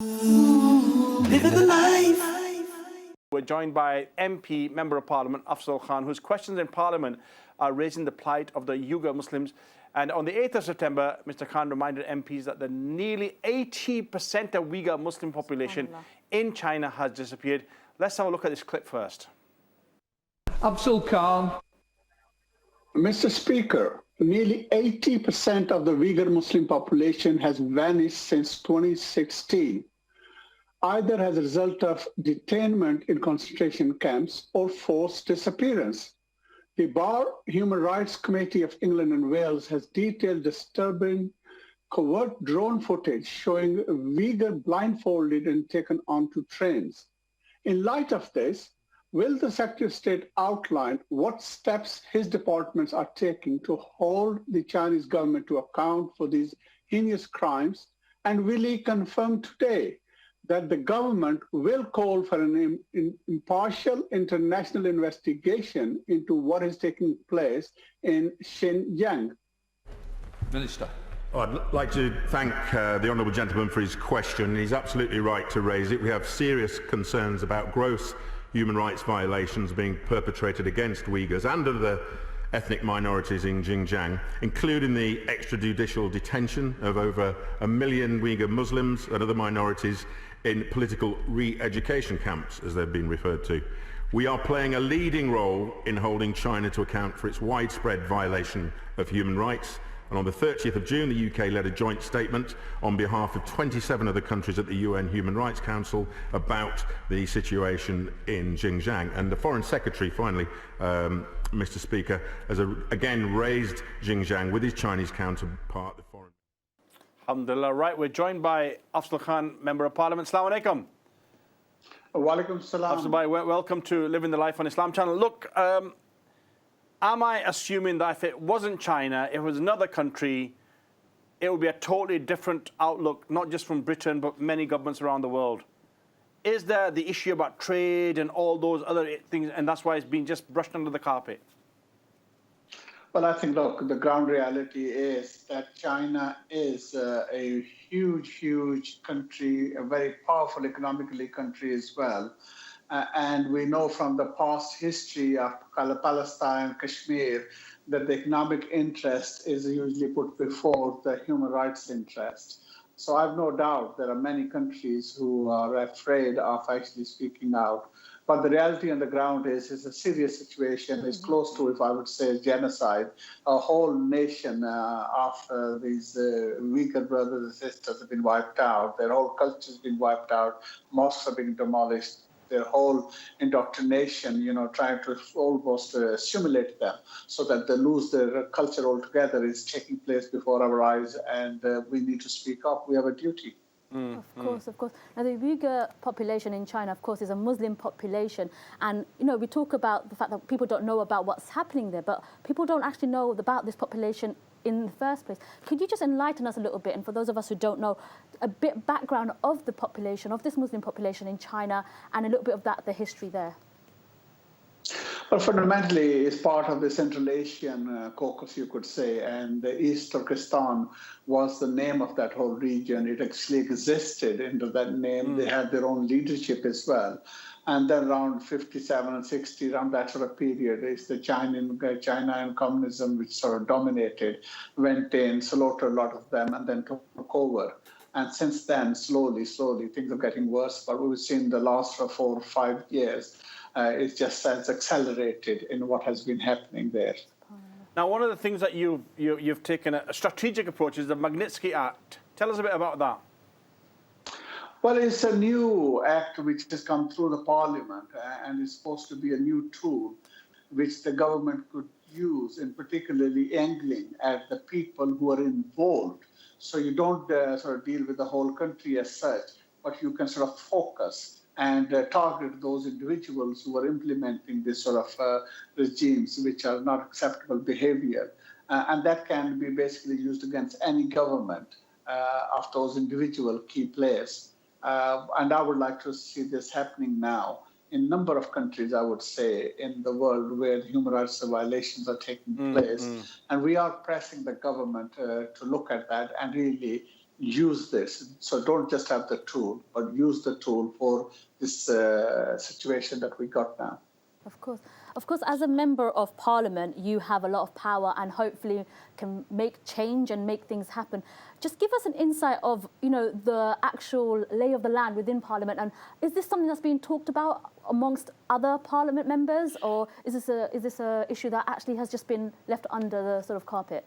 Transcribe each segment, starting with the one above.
Living the life. We're joined by MP, Member of Parliament, Afzal Khan, whose questions in Parliament are raising the plight of the Uighur Muslims. And on the 8th of September, Mr. Khan reminded MPs that the nearly 80% of Uyghur Muslim population in China has disappeared. Let's have a look at this clip first. Afzal Khan. Mr. Speaker, nearly 80% of the Uyghur Muslim population has vanished since 2016, either as a result of detainment in concentration camps or forced disappearance. The Bar Human Rights Committee of England and Wales has detailed disturbing covert drone footage showing Uyghur blindfolded and taken onto trains. In light of this, will the Secretary of State outline what steps his departments are taking to hold the Chinese government to account for these heinous crimes? And will he confirm today that the government will call for an impartial international investigation into what is taking place in Xinjiang? Minister. I'd like to thank the honourable gentleman for his question. He's absolutely right to raise it. We have serious concerns about gross human rights violations being perpetrated against Uyghurs and other ethnic minorities in Xinjiang, including the extrajudicial detention of over 1 million Uighur Muslims and other minorities in political re-education camps, as they've been referred to. We are playing a leading role in holding China to account for its widespread violation of human rights. And on the 30th of June, the UK led a joint statement on behalf of 27 other countries at the UN Human Rights Council about the situation in Xinjiang. And the Foreign Secretary, finally, Mr. Speaker, has again raised Xinjiang with his Chinese counterpart, the Foreign. Alhamdulillah. Right, we're joined by Afzal Khan, Member of Parliament. Assalamu alaikum. Walaikum salam. Afzal Bhai, welcome to Living the Life on Islam channel. Look, am I assuming that if it wasn't China, if it was another country, it would be a totally different outlook, not just from Britain, but many governments around the world? Is there the issue about trade and all those other things, and that's why it's been just brushed under the carpet? Well, I think, look, the ground reality is that China is a huge country, a very powerful economically country as well. And we know from the past history of Palestine, Kashmir, that the economic interest is usually put before the human rights interest. So I have no doubt there are many countries who are afraid of actually speaking out. But the reality on the ground is it's a serious situation. It's close to, if I would say, genocide. A whole nation of these Uyghur brothers and sisters have been wiped out. Their whole culture has been wiped out. Mosques are being demolished. Their whole indoctrination, trying to almost assimilate them so that they lose their culture altogether is taking place before our eyes, and we need to speak up. We have a duty. Of course. Now, the Uyghur population in China, of course, is a Muslim population. And, we talk about the fact that people don't know about what's happening there, but people don't actually know about this population in the first place. Could you just enlighten us a little bit, and for those of us who don't know, a bit background of the population, of this Muslim population in China, and a little bit of the history there? Well, fundamentally, it's part of the Central Asian caucus, you could say, and East Turkestan was the name of that whole region. It actually existed under that name. They had their own leadership as well. And then around 57 and 60, around that sort of period, is the China and communism, which sort of dominated, went in, slaughtered a lot of them, and then took over. And since then, slowly, things are getting worse. But we've seen the last 4 or 5 years, it just has accelerated in what has been happening there. Now, one of the things that you've taken a strategic approach is the Magnitsky Act. Tell us a bit about that. Well, it's a new act which has come through the parliament, and it's supposed to be a new tool which the government could use in particularly angling at the people who are involved. So you don't sort of deal with the whole country as such, but you can sort of focus and target those individuals who are implementing this sort of regimes which are not acceptable behavior. And that can be basically used against any government of those individual key players. And I would like to see this happening now in a number of countries, I would say, in the world where human rights violations are taking place. And we are pressing the government to look at that and really use this. So don't just have the tool, but use the tool for this situation that we got now. Of course. Of course, as a member of parliament, you have a lot of power and hopefully can make change and make things happen. Just give us an insight of, the actual lay of the land within parliament. And is this something that's being talked about amongst other parliament members, or is this a issue that actually has just been left under the sort of carpet?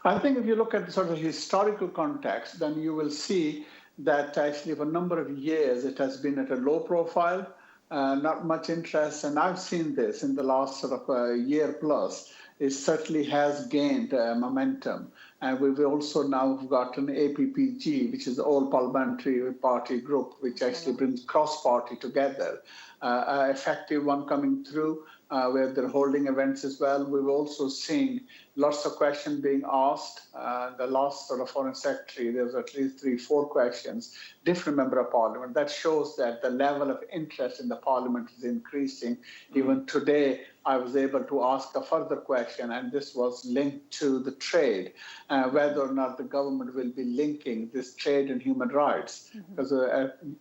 I think if you look at the sort of historical context, then you will see that actually for a number of years it has been at a low profile. Not much interest, and I've seen this in the last sort of year plus. It certainly has gained momentum, and we've also now got an APPG, which is the All Parliamentary Party Group, which actually brings cross-party together. An effective one coming through, where they're holding events as well. We've also seen lots of questions being asked. The last sort of Foreign Secretary, there was at least 3-4 questions, different member of Parliament. That shows that the level of interest in the Parliament is increasing. Even today, I was able to ask a further question, and this was linked to the trade, whether or not the government will be linking this trade and human rights. Because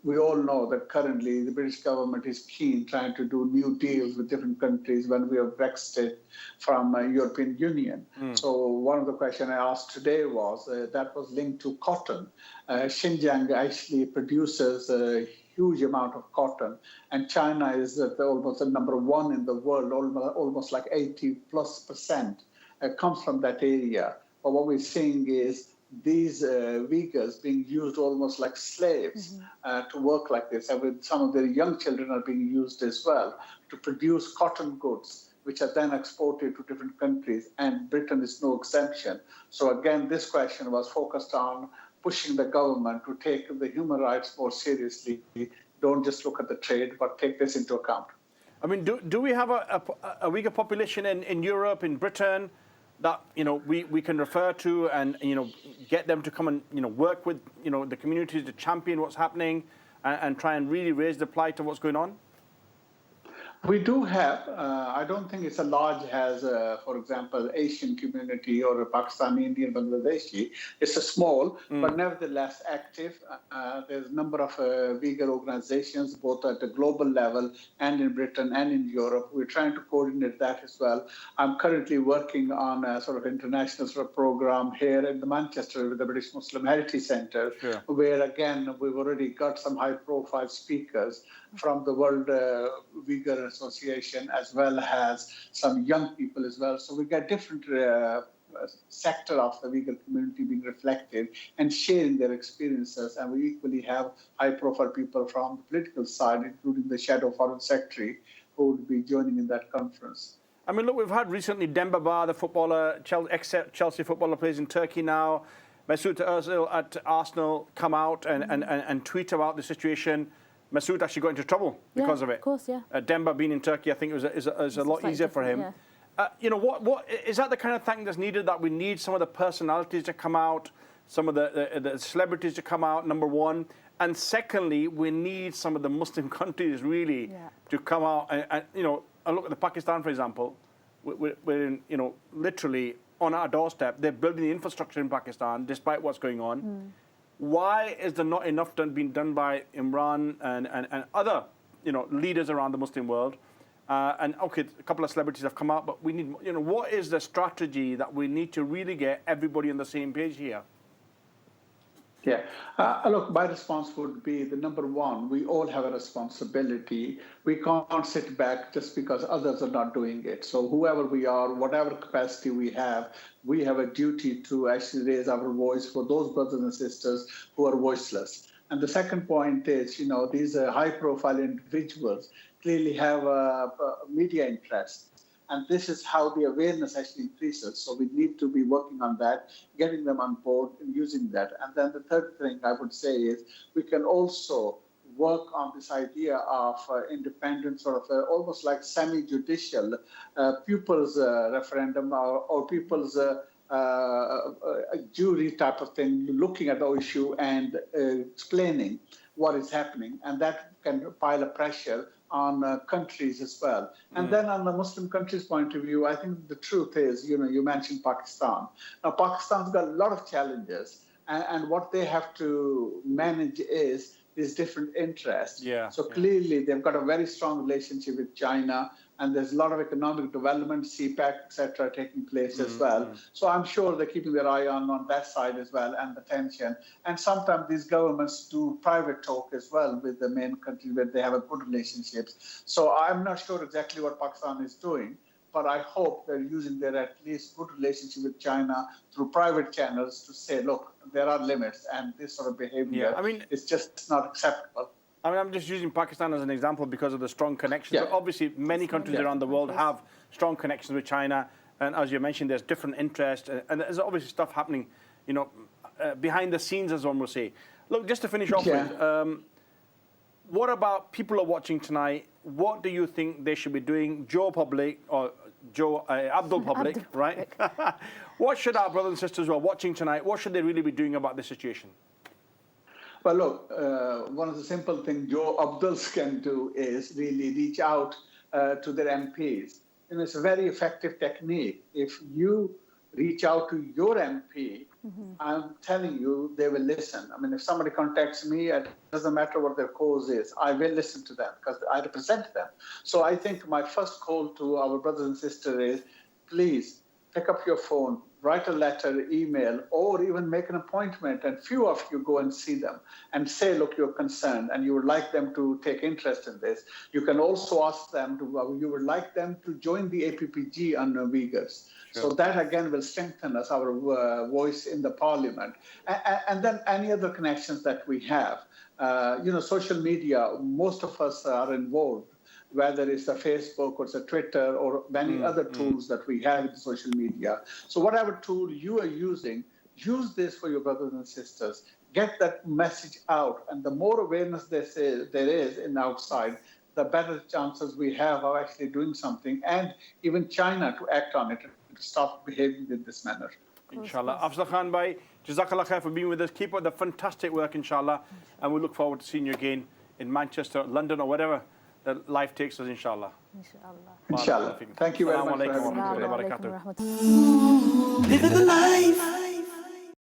we all know that currently the British government is keen trying to do new deals with different countries when we have Brexit from European Union. So one of the questions I asked today was that was linked to cotton. Xinjiang actually produces a huge amount of cotton, and China is almost the #1 in the world, almost like 80+% comes from that area. But what we're seeing is these Uyghurs being used almost like slaves to work like this. And with some of their young children are being used as well to produce cotton goods, which are then exported to different countries, and Britain is no exception. So again, this question was focused on pushing the government to take the human rights more seriously. Don't just look at the trade, but take this into account. I mean, do we have a Uyghur population in Europe, in Britain, that we can refer to and get them to come and work with the communities to champion what's happening and try and really raise the plight of what's going on? We do have, I don't think it's as large as, for example, Asian community or a Pakistani, Indian, Bangladeshi. It's a small, but nevertheless active. There's a number of Uyghur organizations, both at the global level and in Britain and in Europe. We're trying to coordinate that as well. I'm currently working on a sort of international sort of program here in Manchester with the British Muslim Heritage Centre, where again, we've already got some high-profile speakers from the World Uyghur Association, as well as some young people as well. So we get different sector of the Uyghur community being reflected and sharing their experiences. And we equally have high-profile people from the political side, including the Shadow Foreign Secretary, who will be joining in that conference. I mean, look, we've had recently Demba Ba, the footballer, ex-Chelsea footballer, plays in Turkey now. Mesut Ozil at Arsenal come out and tweet about the situation. Mesut actually got into trouble because of it. Of course, yeah. Demba being in Turkey, I think it was a lot easier for him. Yeah. What is that the kind of thing that's needed, that we need some of the personalities to come out, some of the celebrities to come out, number one, and secondly, we need some of the Muslim countries really to come out and look at Pakistan, for example. We're in, literally on our doorstep. They're building the infrastructure in Pakistan despite what's going on. Why is there not enough being done by Imran and other leaders around the Muslim world? And okay, a couple of celebrities have come out, but we need, what is the strategy that we need to really get everybody on the same page here? Yeah, look, my response would be the number one, we all have a responsibility. We can't sit back just because others are not doing it. So whoever we are, whatever capacity we have a duty to actually raise our voice for those brothers and sisters who are voiceless. And the second point is, these high-profile individuals clearly have media interests. And this is how the awareness actually increases. So we need to be working on that, getting them on board and using that. And then the third thing I would say is we can also work on this idea of independent, sort of almost like semi-judicial people's referendum or people's jury type of thing, looking at the issue and explaining what is happening. And that can pile a pressure on countries as well. And then on the Muslim countries' point of view, I think the truth is, you mentioned Pakistan. Now, Pakistan's got a lot of challenges, and what they have to manage is these different interests. Yeah, So yeah. clearly they've got a very strong relationship with China, and there's a lot of economic development, CPEC, etc., taking place as well. So I'm sure they're keeping their eye on that side as well, and the tension. And sometimes these governments do private talk as well with the main countries where they have a good relationships. So I'm not sure exactly what Pakistan is doing, but I hope they're using their at least good relationship with China through private channels to say, look, there are limits, and this sort of behavior is just not acceptable. I mean, I'm just using Pakistan as an example because of the strong connections. Yeah. But obviously, many countries around the world have strong connections with China. And as you mentioned, there's different interests. And there's obviously stuff happening, you know, behind the scenes, as one will say. Look, just to finish off with, what about people are watching tonight? What do you think they should be doing? Joe Public, or Joe Abdul Public, right? What should our brothers and sisters who are watching tonight, what should they really be doing about this situation? Well, look, one of the simple things Joe Abduls can do is really reach out to their MPs. You know, it's a very effective technique. If you reach out to your MP, I'm telling you, they will listen. I mean, if somebody contacts me, it doesn't matter what their cause is, I will listen to them because I represent them. So I think my first call to our brothers and sisters is, please pick up your phone, write a letter, email, or even make an appointment, and few of you go and see them and say, look, you're concerned and you would like them to take interest in this. You can also ask them to, you would like them to join the APPG on Uyghurs. So that again will strengthen us, our voice in the parliament. And then any other connections that we have. You know, social media, most of us are involved, whether it's a Facebook or it's a Twitter or many other tools that we have in social media. So whatever tool you are using, use this for your brothers and sisters. Get that message out. And the more awareness there is in outside, the better chances we have of actually doing something, and even China to act on it, to stop behaving in this manner. Inshallah. Afzal Khan Bhai, Jazakallah khair for being with us. Keep up the fantastic work, inshallah. And we look forward to seeing you again in Manchester, London, or whatever that life takes us, inshallah. Inshallah. Thank you very much. Assalamu alaikum wa rahmatullahi wa barakatuh. Living the life.